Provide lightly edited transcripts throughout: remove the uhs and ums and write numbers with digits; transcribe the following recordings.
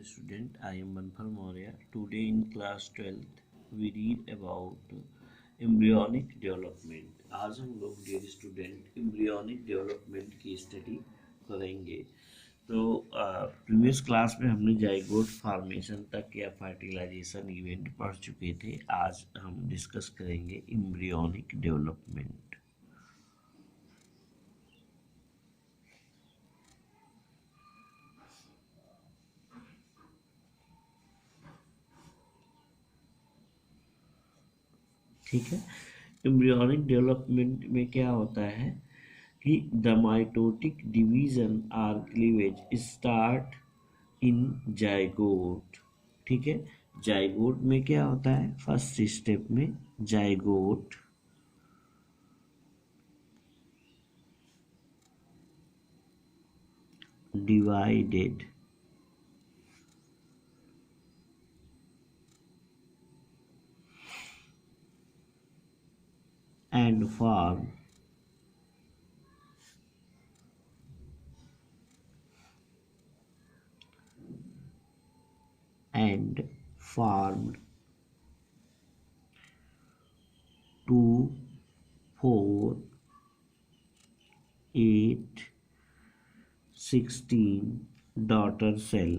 student, I am Manfal Maurya. Today in class 12th we read about embryonic development. आज हम लोग dear student embryonic development की study करेंगे। तो previous class में हमने जाइगोट फॉर्मेशन तक या फर्टिलाइजेशन इवेंट पढ़ चुके थे। आज हम डिस्कस करेंगे एम्ब्रियोनिक डेवलपमेंट। ठीक है, एम्ब्रियोनिक डेवलपमेंट में क्या होता है कि the mitotic division are cleavage start in zygote. ठीक है, जाइगोट में क्या होता है, फर्स्ट स्टेप में zygote divided and formed and formed 2, 4, 8, 16 daughter cell.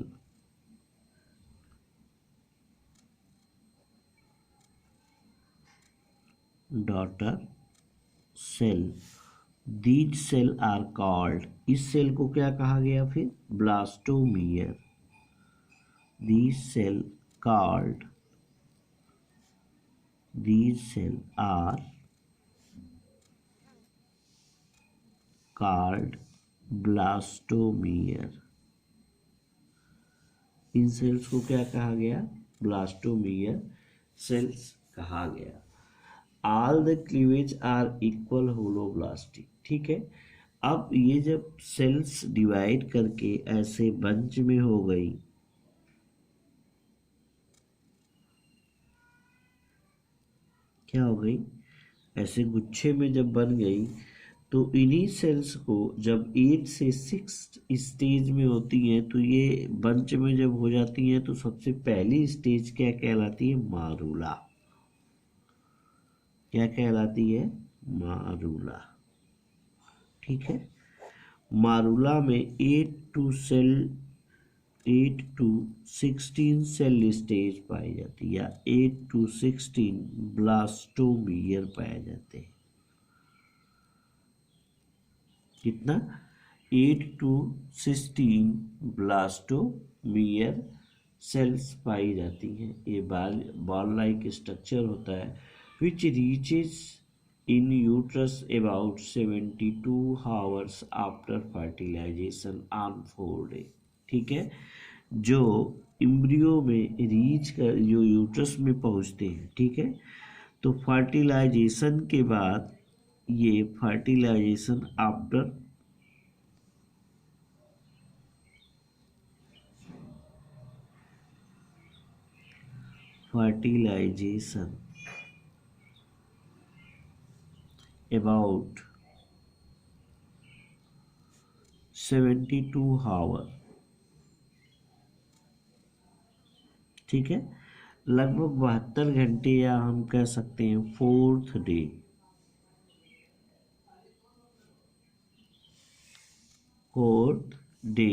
These cell are called, इस सेल को क्या कहा गया फिर, blastomere. These cell are called blastomere. इन सेल्स को क्या कहा गया, ब्लास्टोमियर सेल्स कहा गया। All the cleavage are equal holoblastic. ठीक है, अब ये जब सेल्स डिवाइड करके ऐसे बंच में हो गई, क्या हो गई, ऐसे गुच्छे में जब बन गई, तो इन्हीं सेल्स को जब 8 से 6 स्टेज में होती हैं, तो ये बंच में जब हो जाती हैं तो सबसे पहली स्टेज क्या कहलाती है, मारूला। क्या कहलाती है, मारूला। ठीक है, मारूला में 8 to 16 सेल स्टेज पाई जाती है, या 8 to 16 ब्लास्टोमियर पाए जाते हैं। कितना, 8 to 16 ब्लास्टोमियर सेल्स पाई जाती हैं। ये बॉल लाइक स्ट्रक्चर होता है which reaches in uterus about 72 hours after fertilization on 4 day. ठीक है, जो इम्ब्रियो में रीच कर जो यूट्रस में पहुंचते हैं, ठीक है, तो फर्टिलाइजेशन के बाद, ये fertilization after fertilization about 72 hour. ठीक है, लगभग 72 घंटे, या हम कह सकते हैं 4th डे।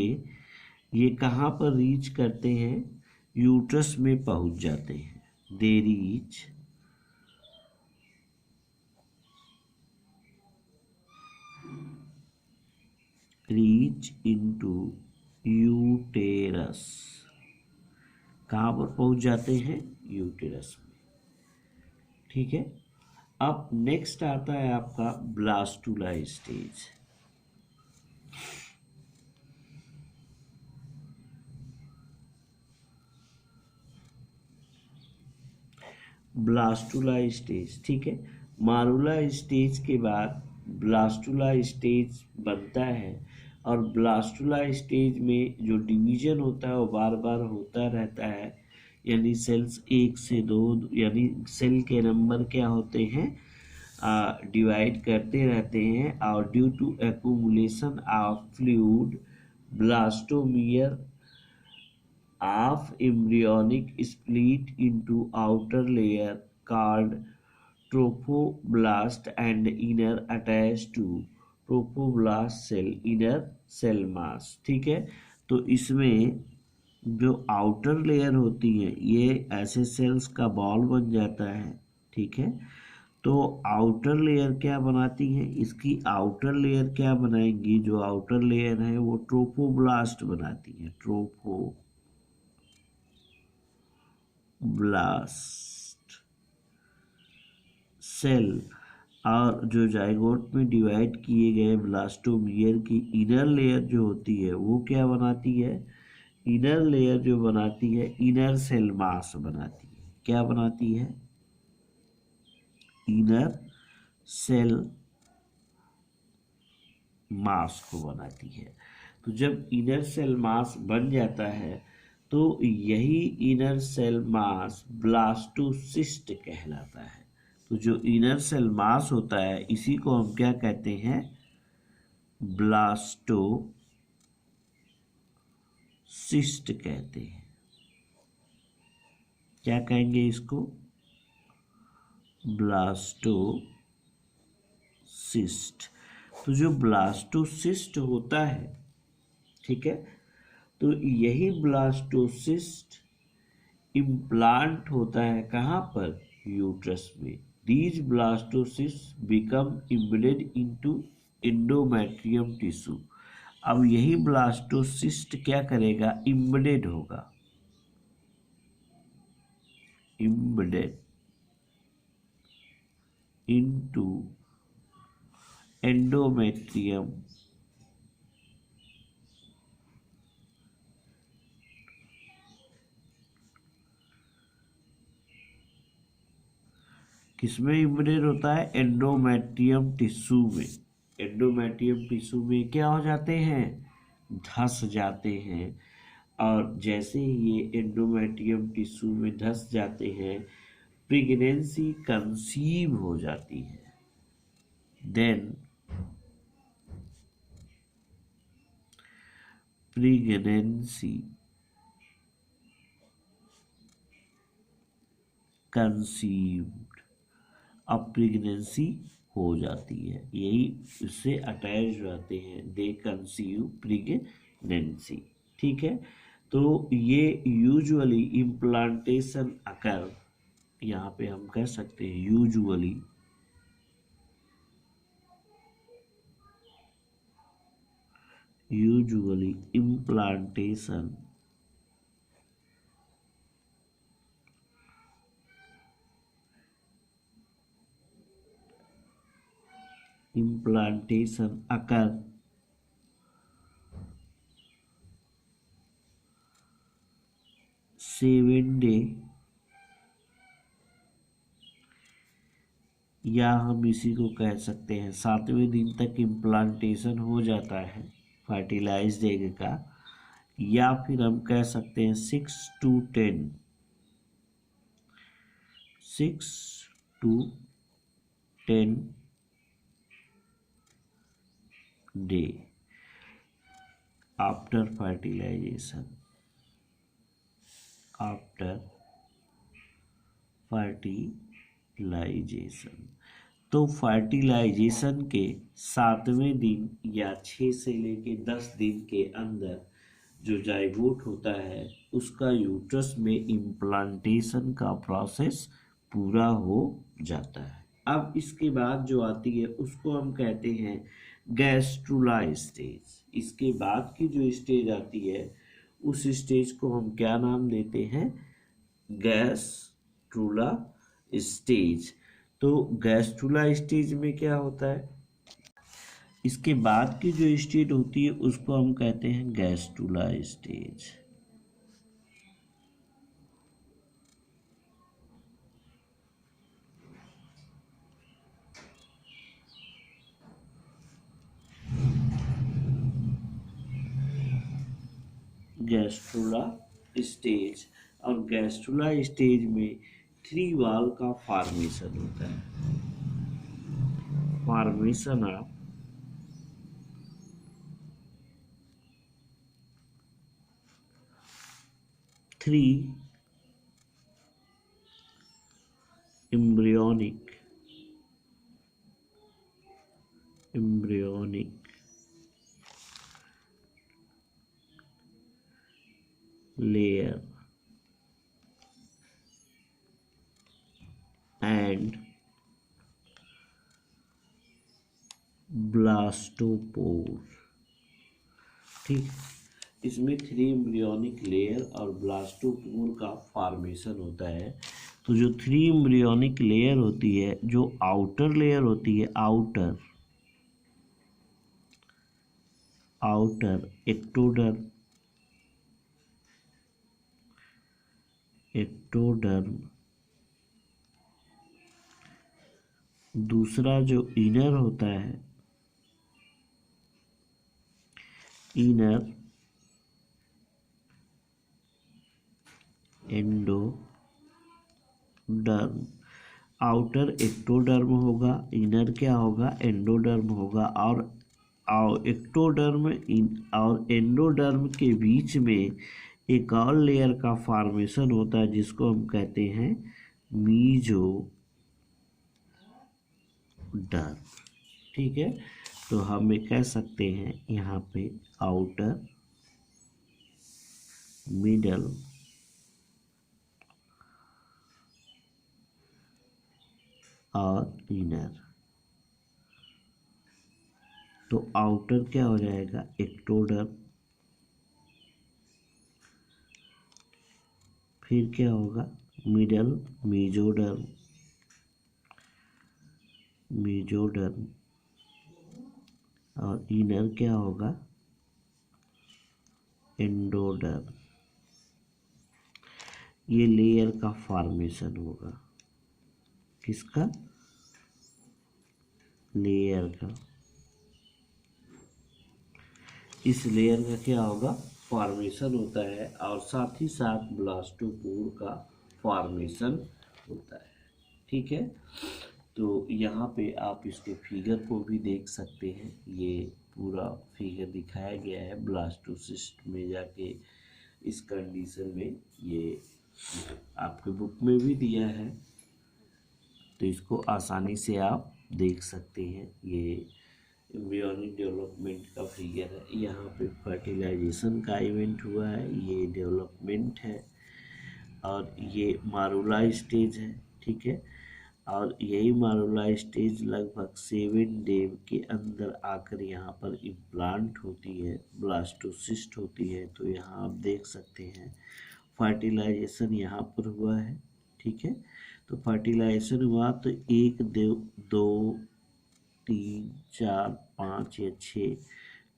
ये कहाँ पर रीच करते हैं, यूट्रस में पहुंच जाते हैं। They reach into uterus. कहाँ पर पहुंच जाते हैं, यूटेरस में। ठीक है, अब नेक्स्ट आता है आपका ब्लास्टुला स्टेज। ब्लास्टुला स्टेज, ठीक है, मारूला स्टेज के बाद ब्लास्टुला स्टेज बनता है, और ब्लास्टुला स्टेज में जो डिवीजन होता है वो बार बार होता रहता है, यानी सेल्स 1 से 2, यानी सेल के नंबर क्या होते हैं, डिवाइड करते रहते हैं, और due to accumulation of fluid blastomere of embryonic split into outer layer called trophoblast and inner attached to trophoblast cell inner cell mass। ठीक है, तो इसमें जो आउटर लेयर होती है ये ऐसे सेल्स का बॉल बन जाता है। ठीक है, तो आउटर लेयर क्या बनाती है, इसकी आउटर लेयर क्या बनाएंगी, जो आउटर लेयर है वो ट्रोफोब्लास्ट बनाती है, ट्रोफोब्लास्ट सेल। और जो जाइगोट में डिवाइड किए गए ब्लास्टोमियर की इनर लेयर जो होती है वो क्या बनाती है, इनर लेयर जो बनाती है इनर सेल मास बनाती है। क्या बनाती है, इनर सेल मास को बनाती है। तो जब इनर सेल मास बन जाता है तो यही इनर सेल मास ब्लास्टोसिस्ट कहलाता है। तो जो इनर सेल मास होता है इसी को हम क्या कहते हैं, ब्लास्टोसिस्ट कहते हैं। क्या कहेंगे इसको, ब्लास्टोसिस्ट। तो जो ब्लास्टोसिस्ट होता है, ठीक है, तो यही ब्लास्टोसिस्ट इम्प्लांट होता है कहाँ पर, यूट्रस में। These blastocyst become embedded into endometrium tissue. अब यही ब्लास्टोसिस्ट क्या करेगा, इम्बेडेड होगा, इम्बेडेड इनटू एंडोमेट्रियम किसमें इम्बेडेड होता है, एंडोमेट्रियम टिश्यू में। एंडोमेट्रियम टिश्यू में क्या हो जाते हैं, धंस जाते हैं। और जैसे ही ये एंडोमेट्रियम टिश्यू में धंस जाते हैं प्रेगनेंसी कंसीव हो जाती है। देन प्रेगनेंसी कंसीव्ड, अब प्रेगनेंसी हो जाती है, यही इससे अटैच रहते हैं, दे कंसीव प्रेगनेंसी। ठीक है, तो ये यूजुअली इम्प्लांटेशन अकर, यहाँ पे हम कह सकते हैं यूजुअली इम्प्लांटेशन occur 7 डे, या हम इसी को कह सकते हैं 7वें दिन तक इम्प्लांटेशन हो जाता है फर्टिलाइज्ड एग का, या फिर हम कह सकते हैं 6 to 10 डे आफ्टर फर्टिलाइजेशन। तो फर्टिलाइजेशन के 7वें दिन या 6 से लेके 10 दिन के अंदर जो जाइगोट होता है उसका यूट्रस में इम्प्लांटेशन का प्रोसेस पूरा हो जाता है। अब इसके बाद जो आती है उसको हम कहते हैं गैस्ट्रुला स्टेज। इसके बाद की जो स्टेज आती है उस स्टेज को हम क्या नाम देते हैं, गैस्ट्रुला स्टेज। तो गैस्ट्रुला स्टेज में क्या होता है, इसके बाद की जो स्टेज होती है उसको हम कहते हैं गैस्ट्रुला स्टेज। गैस्ट्रुला स्टेज, और गैस्ट्रुला स्टेज में 3 वॉल का फॉर्मेशन होता है, formation of three embryonic layer and blastopore. ठीक, इसमें थ्री एम्ब्रियोनिक लेयर और ब्लास्टोपोर का फॉर्मेशन होता है। तो जो थ्री एम्ब्रियोनिक लेयर होती है, जो आउटर लेयर होती है, आउटर एक्टोडर्म, दूसरा जो इनर होता है, इनर एंडोडर्म। आउटर एक्टोडर्म होगा, इनर क्या होगा, एंडोडर्म होगा। और एक्टोडर्म और एंडोडर्म के बीच में एक और लेयर का फॉर्मेशन होता है जिसको हम कहते हैं मीजोडर्म। ठीक है, तो हम कह सकते हैं यहाँ पे आउटर, मिडल और इनर। तो आउटर क्या हो जाएगा, एक्टोडर्म, फिर क्या होगा, मिडल मेजोडर्म और इनर क्या होगा, एंडोडर्म। ये लेयर का फॉर्मेशन होगा, किसका, लेयर का। इस लेयर का क्या होगा, फॉर्मेशन होता है और साथ ही साथ ब्लास्टोपोर का फॉर्मेशन होता है। ठीक है, तो यहाँ पे आप इसके फिगर को भी देख सकते हैं। ये पूरा फिगर दिखाया गया है ब्लास्टोसिस्ट में जाके, इस कंडीशन में। ये आपके बुक में भी दिया है, तो इसको आसानी से आप देख सकते हैं। ये एम्ब्रियोनिक डेवलपमेंट का फिगर है। यहाँ पे फर्टिलाइजेशन का इवेंट हुआ है, ये डेवलपमेंट है, और ये मारुला स्टेज है। ठीक है, और यही मारुला स्टेज लगभग 7 डे के अंदर आकर यहाँ पर इम्प्लांट होती है, ब्लास्टोसिस्ट होती है। तो यहाँ आप देख सकते हैं फर्टिलाइजेशन यहाँ पर हुआ है। ठीक है, तो फर्टिलाइजेशन हुआ तो 1 2 3 4 5 या 6,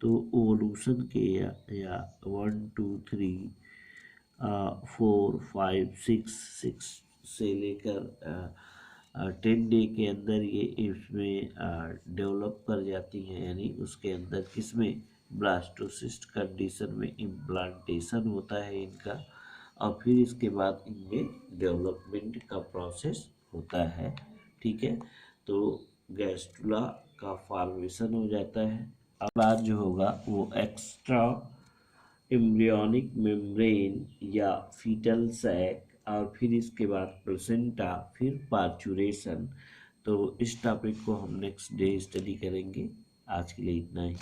तो ओवल्यूशन के या 1 2 3 4 5 6 से लेकर 10 डे के अंदर ये इसमें डेवलप कर जाती हैं। यानी उसके अंदर किसमें, ब्लास्टोसिस्ट कंडीशन में इम्प्लांटेशन होता है इनका, और फिर इसके बाद इनमें डेवलपमेंट का प्रोसेस होता है। ठीक है, तो गैस्ट्रुला का फॉर्मेशन हो जाता है। अब बाद जो होगा वो एक्स्ट्रा एम्ब्रियोनिक मेम्ब्रेन या फीटल सैक, और फिर इसके बाद प्लेसेंटा, फिर पार्चुरेशन। तो इस टॉपिक को हम नेक्स्ट डे स्टडी करेंगे। आज के लिए इतना ही।